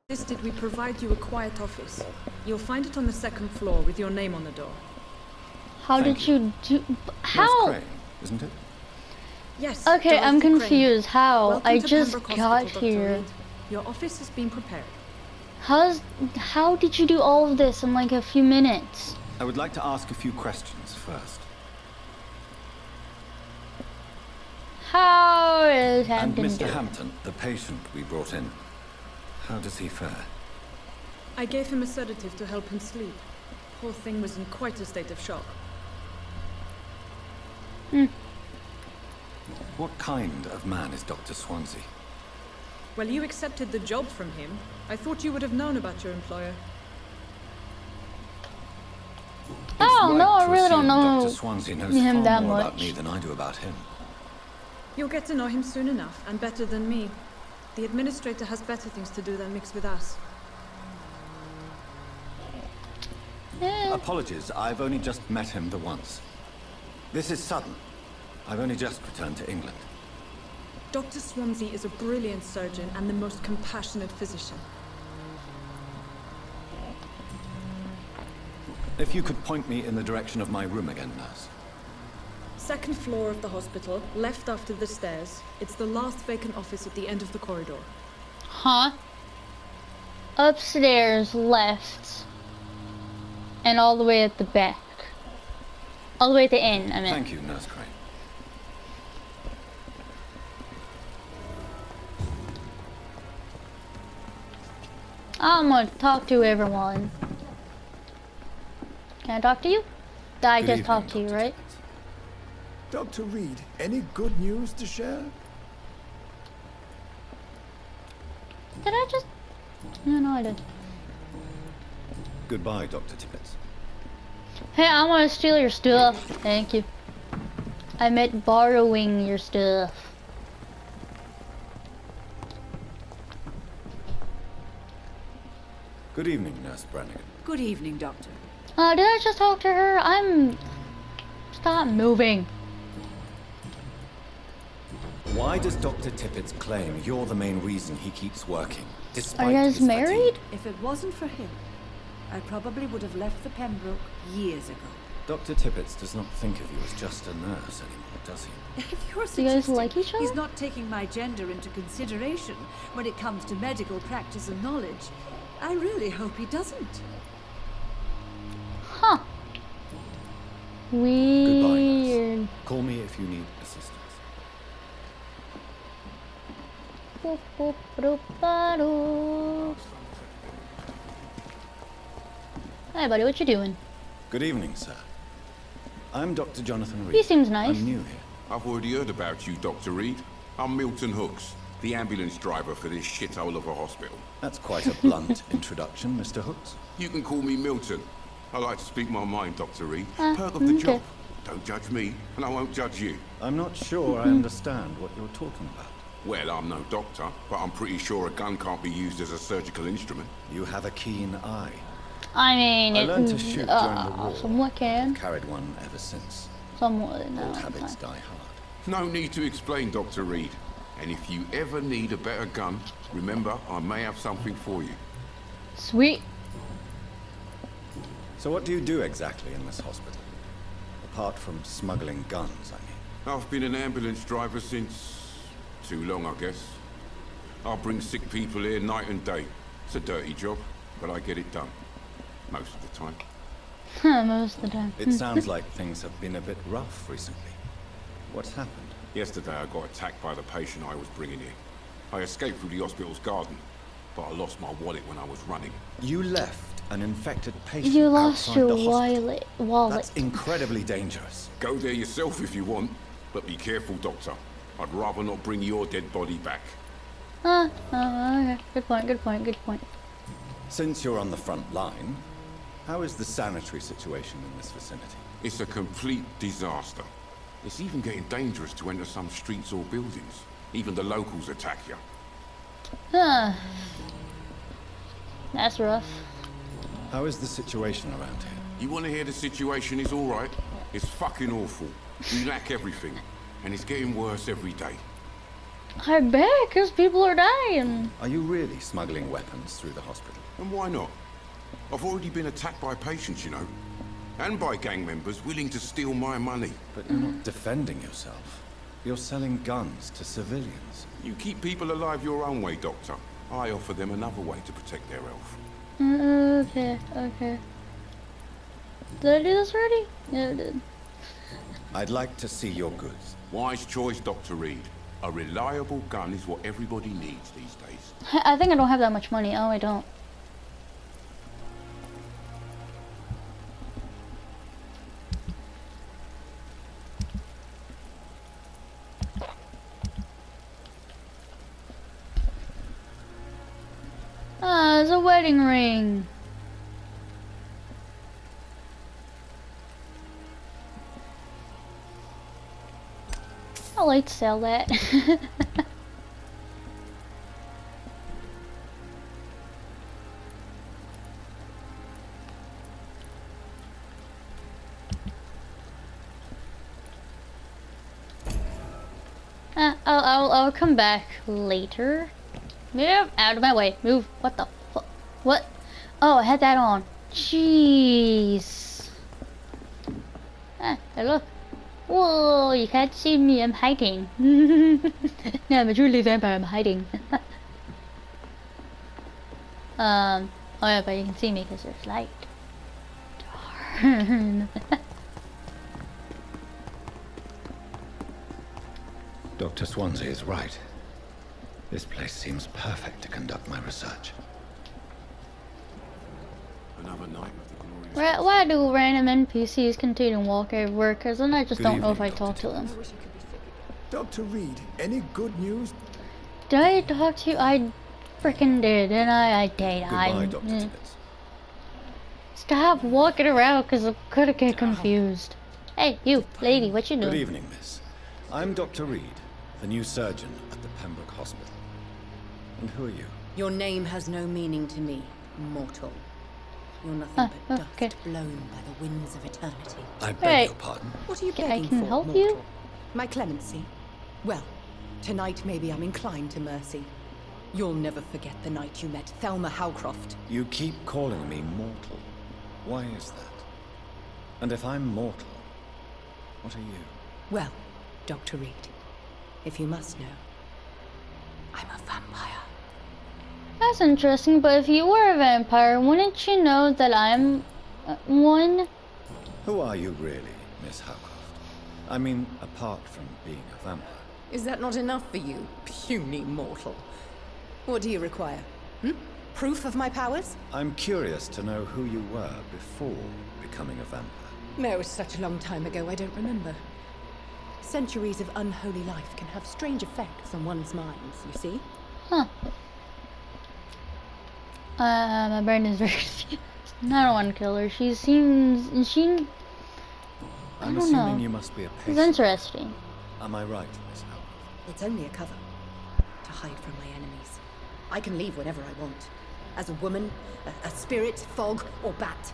insisted we provide you a quiet office. You'll find it on the second floor with your name on the door. How did you do? How? Crane, isn't it? Yes. Okay, I'm Dorothy confused. Crane. How? Welcome I to just Pembroke got Hospital, Dr. here. Reed. Your office has been prepared. How did you do all of this in like a few minutes? I would like to ask a few questions first. How is And Hampton Mr. doing? Hampton, the patient we brought in, how does he fare? I gave him a sedative to help him sleep. Poor thing was in quite a state of shock. What kind of man is Dr. Swansea? Well, you accepted the job from him. I thought you would have known about your employer. Oh, no, I to really don't assume know Dr. Swansea knows him far that more about much. me than I do about him. You'll get to know him soon enough, and better than me. The administrator has better things to do than mix with us. Apologies, I've only just met him the once. This is sudden. I've only just returned to England. Dr. Swansea is a brilliant surgeon and the most compassionate physician. If you could point me in the direction of my room again, nurse. Second floor of the hospital, left after the stairs. It's the last vacant office at the end of the corridor. Huh? Upstairs, left. And all the way at the back. All the way at the end, I mean. Thank you, Nurse Crane. I'm gonna talk to everyone. Can I talk to you? I Good just evening, talked to you, Dr. right? Dr. Reed, any good news to share? Did I just... No, I didn't. Goodbye, Dr. Tippett. Hey, I want to steal your stuff. Thank you. I meant borrowing your stuff. Good evening, Nurse Brannigan. Good evening, Doctor. Did I just talk to her? Stop moving. Why does Dr. Tippett claim you're the main reason he keeps working, despite Are you guys his married? fatigue? If it wasn't for him, I probably would have left the Pembroke years ago. Dr. Tippett does not think of you as just a nurse anymore, does he? If you're Do you guys suggesting like each other? he's not taking my gender into consideration when it comes to medical practice and knowledge, I really hope he doesn't. Huh. Goodbye, Weird. nurse. Call me if you need assistance. Boop, boop, boop, ba-doo. Hey, buddy, what you doing? Good evening, sir. I'm Dr. Jonathan Reed. He seems nice. I'm new here. I've already heard about you, Dr. Reed. I'm Milton Hooks, the ambulance driver for this shithole of a hospital. That's quite a blunt introduction, Mr. Hooks. You can call me Milton. I like to speak my mind, Dr. Reed. Perk of the okay. job. Don't judge me, and I won't judge you. I'm not sure I understand what you're talking about. Well, I'm no doctor, but I'm pretty sure a gun can't be used as a surgical instrument. You have a keen eye. I mean, I learned to shoot during the war. somewhat can. Carried one ever since. Somewhat, no. Old habits die hard. No need to explain, Dr. Reed. And if you ever need a better gun, remember, I may have something for you. Sweet. So what do you do exactly in this hospital? Apart from smuggling guns, I mean. I've been an ambulance driver since... too long, I guess. I'll bring sick people here night and day. It's a dirty job, but I get it done. Most of the time. Most of the time. It sounds like things have been a bit rough recently. What's happened? Yesterday I got attacked by the patient I was bringing here. I escaped through the hospital's garden, but I lost my wallet when I was running. You left an infected patient You lost outside your the hospital. wallet. That's incredibly dangerous. Go there yourself if you want, but be careful, Doctor. I'd rather not bring your dead body back. Okay. Good point, good point, good point. Since you're on the front line, how is the sanitary situation in this vicinity? It's a complete disaster. It's even getting dangerous to enter some streets or buildings. Even the locals attack you. That's rough. How is the situation around here? You want to hear the situation is all right? It's fucking awful. We lack everything, and it's getting worse every day. I bet, because people are dying. Are you really smuggling weapons through the hospital? And why not? I've already been attacked by patients, you know. And by gang members willing to steal my money. But you're not defending yourself. You're selling guns to civilians. You keep people alive your own way, Doctor. I offer them another way to protect their health. Okay, okay. Did I do this already? Yeah, I did. I'd like to see your goods. Wise choice, Dr. Reed. A reliable gun is what everybody needs these days. I think I don't have that much money. Oh, I don't. Ah, it's a wedding ring. I'd like to sell that. I'll come back later. Move out of my way. Move. What the fuck? What? Oh, I had that on. Jeez. Ah, hey, look. Whoa, you can't see me. I'm hiding. No, I'm a truly vampire. I'm hiding. Oh yeah, but you can see me because there's light. Darn. Dr. Swansea is right. This place seems perfect to conduct my research. Another night with the glorious... Why do random NPCs continue to walk everywhere? Because then I just Good don't know if I evening, talk Dr. to them. Dr. Reed, any good news? Did I talk to you? I freaking did, and I did. Goodbye, Dr. Tibbets. Stop walking around, because I'm gonna get confused. Hey, you, lady, what you Good doing? evening, miss. I'm Dr. Reed, the new surgeon at the Pembroke Hospital. And who are you? Your name has no meaning to me, mortal. You're nothing but okay. dust blown by the winds of eternity. I beg Hey. your pardon. What are you Okay, I begging can for, help mortal? you? My clemency? Well, tonight maybe I'm inclined to mercy. You'll never forget the night you met Thelma Howcroft. You keep calling me mortal. Why is that? And if I'm mortal, what are you? Well, Dr. Reed, if you must know, I'm a vampire. That's interesting, but if you were a vampire, wouldn't you know that I'm one? Who are you really, Miss Howcroft? I mean, apart from being a vampire. Is that not enough for you, puny mortal? What do you require? Proof of my powers? I'm curious to know who you were before becoming a vampire. No, it was such a long time ago, I don't remember. Centuries of unholy life can have strange effects on one's minds, you see? Huh. My brain is very confused. I don't want to kill her. She seems... I I'm don't assuming know. you must be a It's patient. interesting. Am I right, Miss Howcroft? It's only a cover. To hide from my enemies. I can leave whenever I want. As a woman, a spirit, fog, or bat.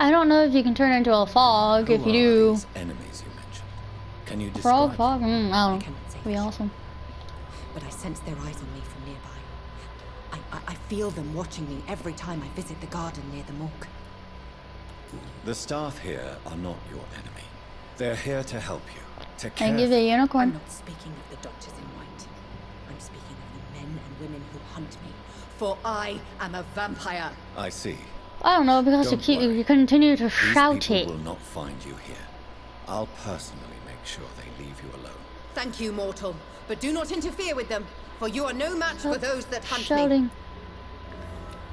I don't know if you can turn into a fog. Who If you are do... these enemies you mentioned? Can you Frog, describe fog? them? I don't know. cannot say Be for awesome. But I sense their eyes on me from nearby. I feel them watching me every time I visit the garden near the morgue. The staff here are not your enemy. They're here to help you, to care. Thank you, the I'm unicorn. not speaking of the doctors in white. I'm speaking of the men and women who hunt me. For I am a vampire. I see. I don't know, because Don't worry. you continue to These shout people it. will not find you here. I'll personally make sure they leave you alone. Thank you, mortal. But do not interfere with them, for you are no match for those that hunt me. Shouting.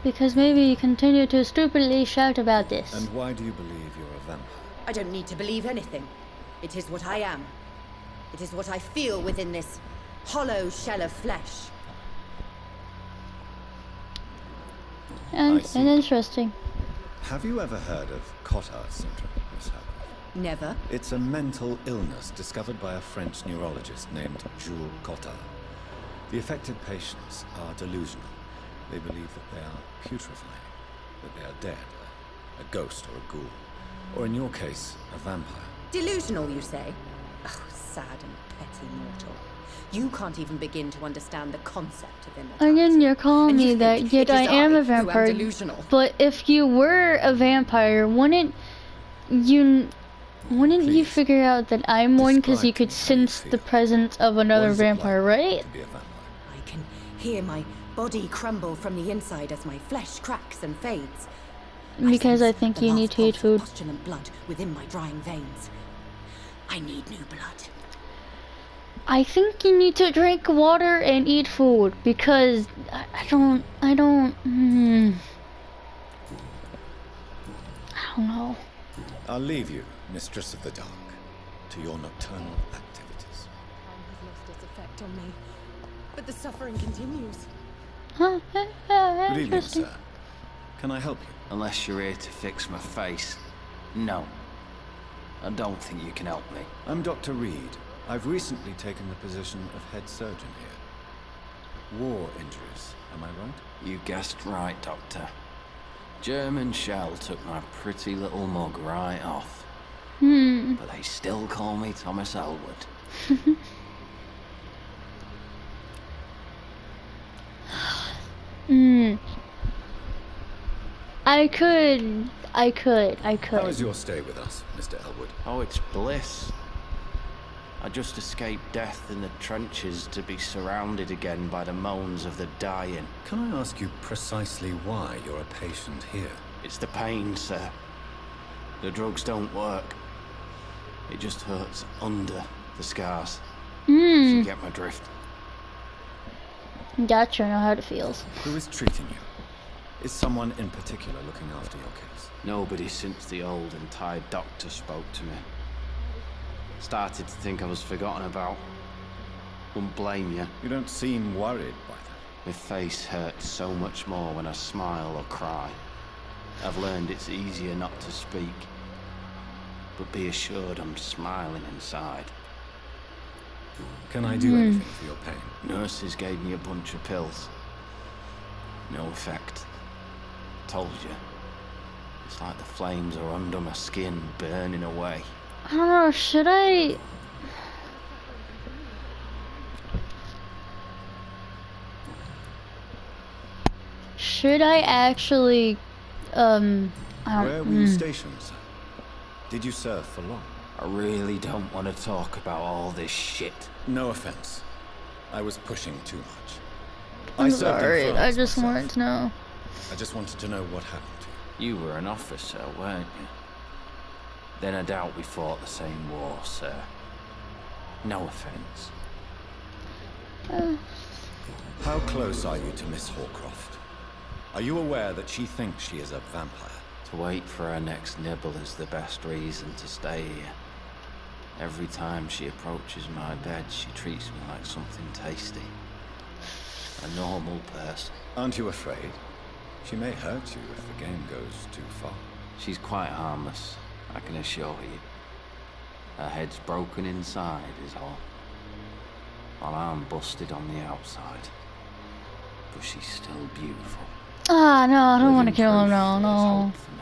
Because maybe you continue to stupidly shout about this. And why do you believe you're a vampire? I don't need to believe anything. It is what I am. It is what I feel within this hollow shell of flesh. I see. And interesting. Have you ever heard of Cotard syndrome, Miss Howcroft? Never. It's a mental illness discovered by a French neurologist named Jules Cotard. The affected patients are delusional. They believe that they are putrefying, that they are dead, a ghost or a ghoul, or in your case, a vampire. Delusional, you say? Oh, sad and petty mortal. You can't even begin to understand the concept of immortality. Again, you're calling And me you that, think yet it I is am who a am vampire. delusional. But if you were a vampire, wouldn't you Please, figure out that I'm one because you describe could to me how you sense the feel. presence of What another is it vampire, like right? to be a vampire? I can hear my body crumble from the inside as my flesh cracks and fades. Because I sense think the you last need to eat pulse of food. postulant blood within my drying veins. I need new blood. I think you need to drink water and eat food because I don't know. I'll leave you, Mistress of the Dark, to your nocturnal activities. Time has lost its effect on me, but the suffering continues. Huh? Good evening, Interesting. sir. Can I help you? Unless you're here to fix my face. No. I don't think you can help me. I'm Dr. Reed. I've recently taken the position of head surgeon here. War injuries, am I right? You guessed right, Doctor. German shell took my pretty little mug right off. But they still call me Thomas Elwood. I could. How is your stay with us, Mr. Elwood? Oh, it's bliss. I just escaped death in the trenches to be surrounded again by the moans of the dying. Can I ask you precisely why you're a patient here? It's the pain, sir. The drugs don't work. It just hurts under the scars. If you get my drift. Gotcha, I know how it feels. Who is treating you? Is someone in particular looking after your case? Nobody since the old and tired doctor spoke to me. Started to think I was forgotten about. Wouldn't blame you. You don't seem worried by that. My face hurts so much more when I smile or cry. I've learned it's easier not to speak. But be assured I'm smiling inside. Can I do anything for your pain? Nurses gave me a bunch of pills. No effect. Told you. It's like the flames are under my skin, burning away. I don't know, should I... Should I actually, Where were you stationed, sir? Did you serve for long? I really don't want to talk about all this shit. No offense. I was pushing too much. I'm served in sorry, I France just myself. wanted to know. I just wanted to know what happened to you. You were an officer, weren't you? Then I doubt we fought the same war, sir. No offense. How close are you to Miss Horcroft? Are you aware that she thinks she is a vampire? To wait for her next nibble is the best reason to stay here. Every time she approaches my bed, she treats me like something tasty. A normal person. Aren't you afraid? She may hurt you if the game goes too far. She's quite harmless, I can assure you. Her head's broken inside is all. While I'm busted on the outside. But she's still beautiful. Ah, no, I don't want to Living kill him, proof no, there's no. hope for me.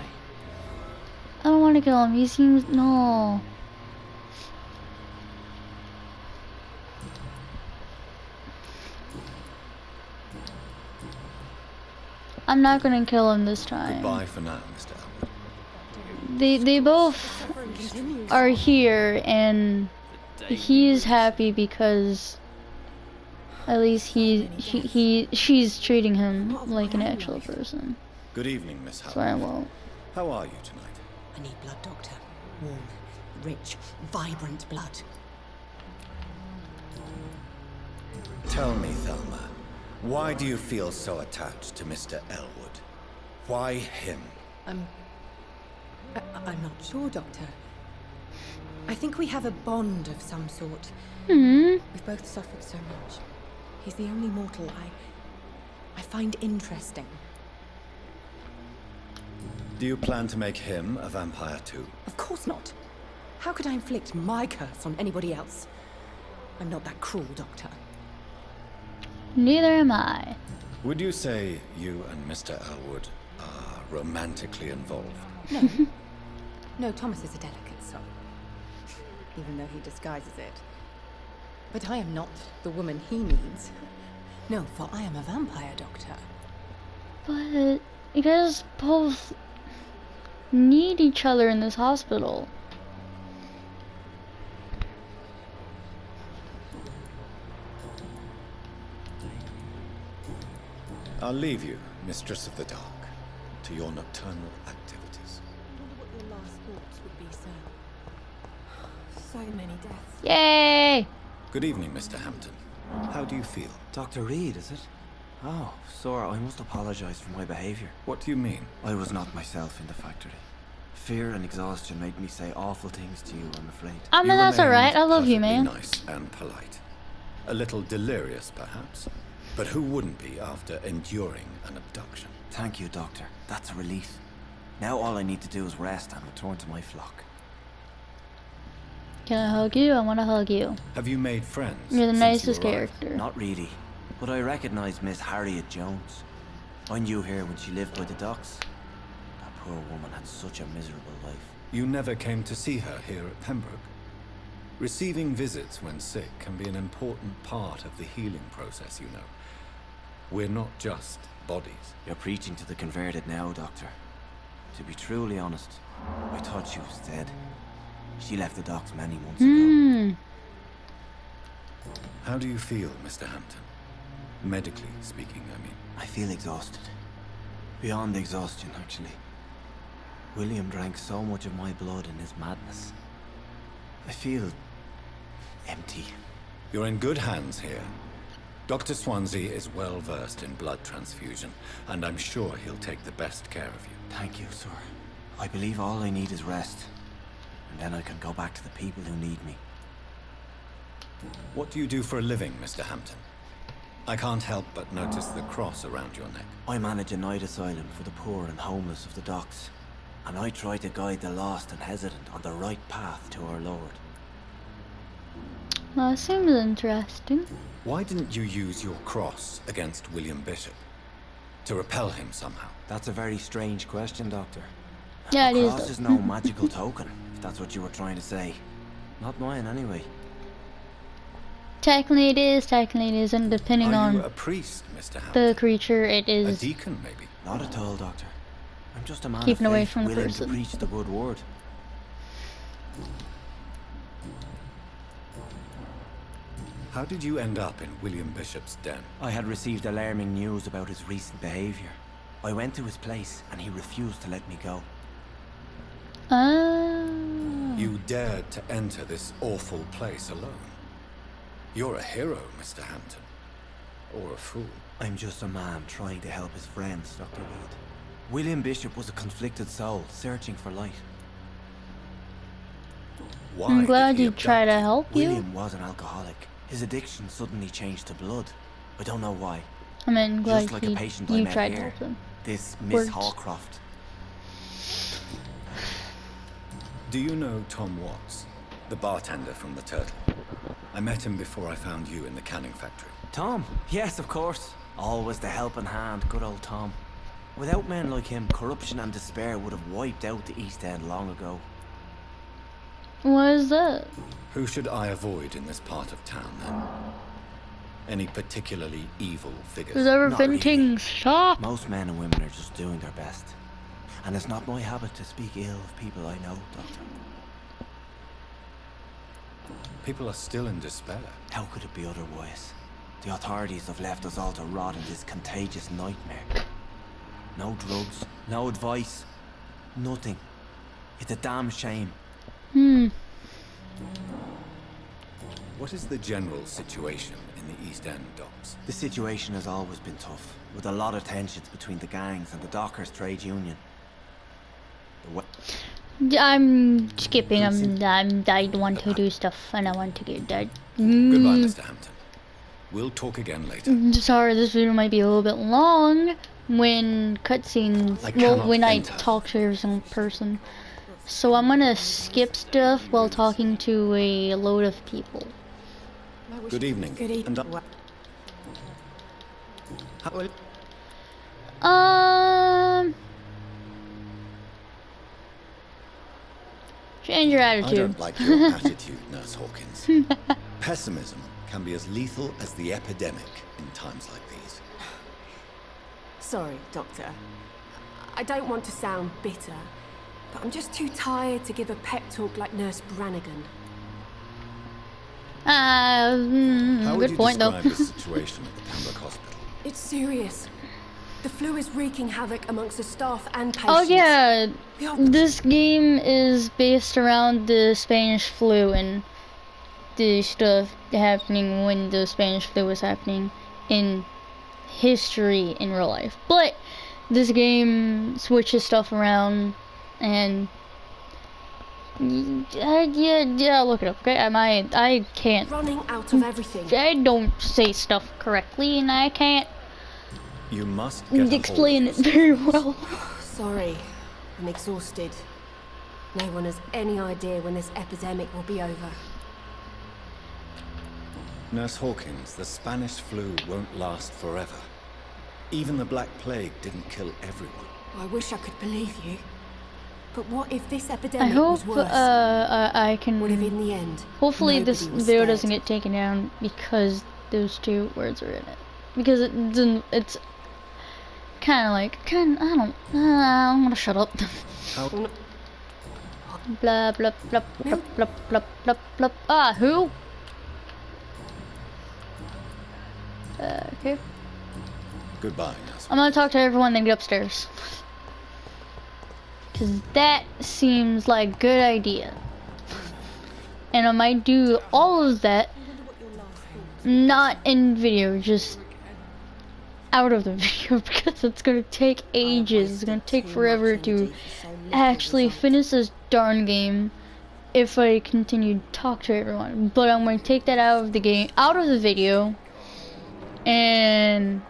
I don't want to kill him, he seems, no. I'm not gonna kill him this time. Goodbye for now, Mr. Elwood. They both are here, and he's happy because at least she's treating him like an actual person. Good evening, Miss So I Howard. won't. How are you tonight? I need blood, Doctor. Warm, rich, vibrant blood. Tell me, Thelma, why do you feel so attached to Mr. Elwood? Why him? I'm not sure, Doctor. I think we have a bond of some sort. We've both suffered so much. He's the only mortal I find interesting. Do you plan to make him a vampire too? Of course not. How could I inflict my curse on anybody else? I'm not that cruel, Doctor. Neither am I. Would you say you and Mr. Elwood are romantically involved? No. No, Thomas is a delicate soul. Even though he disguises it. But I am not the woman he needs. No, for I am a vampire doctor. But you guys both need each other in this hospital. I'll leave you, Mistress of the Dark, to your nocturnal activities. I wonder what your last thoughts would be, sir. So many deaths. Yay! Good evening, Mr. Hampton. How do you feel? Dr. Reed, is it? Oh, sir, I must apologize for my behavior. What do you mean? I was not myself in the factory. Fear and exhaustion made me say awful things to you, I'm afraid. I mean, You that's remained alright. I love you, perfectly man. Nice and polite. A little delirious, perhaps. But who wouldn't be after enduring an abduction? Thank you, Doctor. That's a relief. Now all I need to do is rest and return to my flock. Can I hug you? I want to hug you. Have you made friends? You're the since you nicest arrived? character. Not really, but I recognize Miss Harriet Jones. I knew her when she lived by the docks. That poor woman had such a miserable life. You never came to see her here at Pembroke? Receiving visits when sick can be an important part of the healing process, you know. We're not just bodies. You're preaching to the converted now, Doctor. To be truly honest, I thought she was dead. She left the docks many months ago. How do you feel, Mr. Hampton? Medically speaking, I mean. I feel exhausted. Beyond exhaustion, actually. William drank so much of my blood in his madness. I feel empty. You're in good hands here. Dr. Swansea is well versed in blood transfusion, and I'm sure he'll take the best care of you. Thank you, sir. I believe all I need is rest. And then I can go back to the people who need me. What do you do for a living, Mr. Hampton? I can't help but notice the cross around your neck. I manage a night asylum for the poor and homeless of the docks. And I try to guide the lost and hesitant on the right path to our Lord. That seems interesting. Why didn't you use your cross against William Bishop? To repel him somehow? That's a very strange question, Doctor. Yeah, it A is. cross is no magical token, if that's what you were trying to say. Not mine, anyway. Technically it is, technically it isn't, depending Are you on a priest, Mr. Hampton? the creature it A is. deacon, maybe? Not at all, Doctor. I'm just a man Keeping of away faith, from the willing person. to preach the good word. How did you end up in William Bishop's den? I had received alarming news about his recent behavior. I went to his place, and he refused to let me go. You dared to enter this awful place alone. You're a hero, Mr. Hampton. Or a fool. I'm just a man trying to help his friends, Dr. Reed. William Bishop was a conflicted soul, searching for light. Why I'm did glad he you try to abduct help you. William was an alcoholic. His addiction suddenly changed to blood. I don't know why. I mean, glad Just like a patient I you met tried to here. help them. This Miss Words. Hallcroft. Do you know Tom Watts, the bartender from the Turtle? I met him before I found you in the canning factory. Tom? Yes, of course. Always the helping hand, good old Tom. Without men like him, corruption and despair would have wiped out the East End long ago. What is that? Who should I avoid in this part of town, then? Any particularly evil figures? There's ever Not been really. things shop. Most men and women are just doing their best. And it's not my habit to speak ill of people I know, Doctor. People are still in despair. How could it be otherwise? The authorities have left us all to rot in this contagious nightmare. No drugs, no advice, nothing. It's a damn shame. What is the general situation in the East End docks? The situation has always been tough, with a lot of tensions between the gangs and the Dockers Trade Union. I'm skipping. I want to do stuff and I want to get that. Goodbye, Mr. Hampton. We'll talk again later. Sorry, this video might be a little bit long when cutscenes. I Well, cannot when I enter. talk to every single person. So I'm gonna skip stuff while talking to a load of people. Good evening. Good evening. Change your I attitude. don't like your attitude, Nurse Hawkins. Pessimism can be as lethal as the epidemic in times like these. Sorry, Doctor. I don't want to sound bitter, but I'm just too tired to give a pep talk like Nurse Brannigan. How would good you point, though. describe the situation at the Pembroke Hospital? It's serious. The flu is wreaking havoc amongst the staff and patients. Oh yeah, We are- this game is based around the Spanish flu and the stuff happening when the Spanish flu was happening in history in real life. But this game switches stuff around and yeah, look it up. Okay, I can't. running out of everything. I don't say stuff correctly, and I can't You must get a hold explain of it this. very well. Sorry, I'm exhausted. No one has any idea when this epidemic will be over. Nurse Hawkins, the Spanish flu won't last forever. Even the Black Plague didn't kill everyone. I wish I could believe you. But what if this I epidemic hope was worse? I can. What if in the end, Hopefully this nobody was video spared? doesn't get taken down because those two words are in it. Because it's kind of like, I'm gonna shut up. How Blah blah blah blah blah blah blah blah. Ah, who? Okay. Goodbye, Nurse. I'm gonna talk to everyone then get upstairs. Cause that seems like a good idea. And I might do all of that not in video, just out of the video because it's gonna take ages. It's gonna take forever to actually finish this darn game if I continue to talk to everyone. But I'm gonna take that out of the game, out of the video, and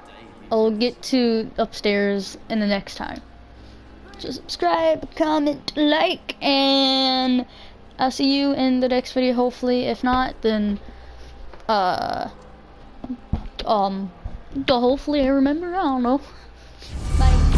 I'll get to upstairs in the next time. Just subscribe, comment, like, and I'll see you in the next video, hopefully. If not, then hopefully I remember. I don't know. Bye.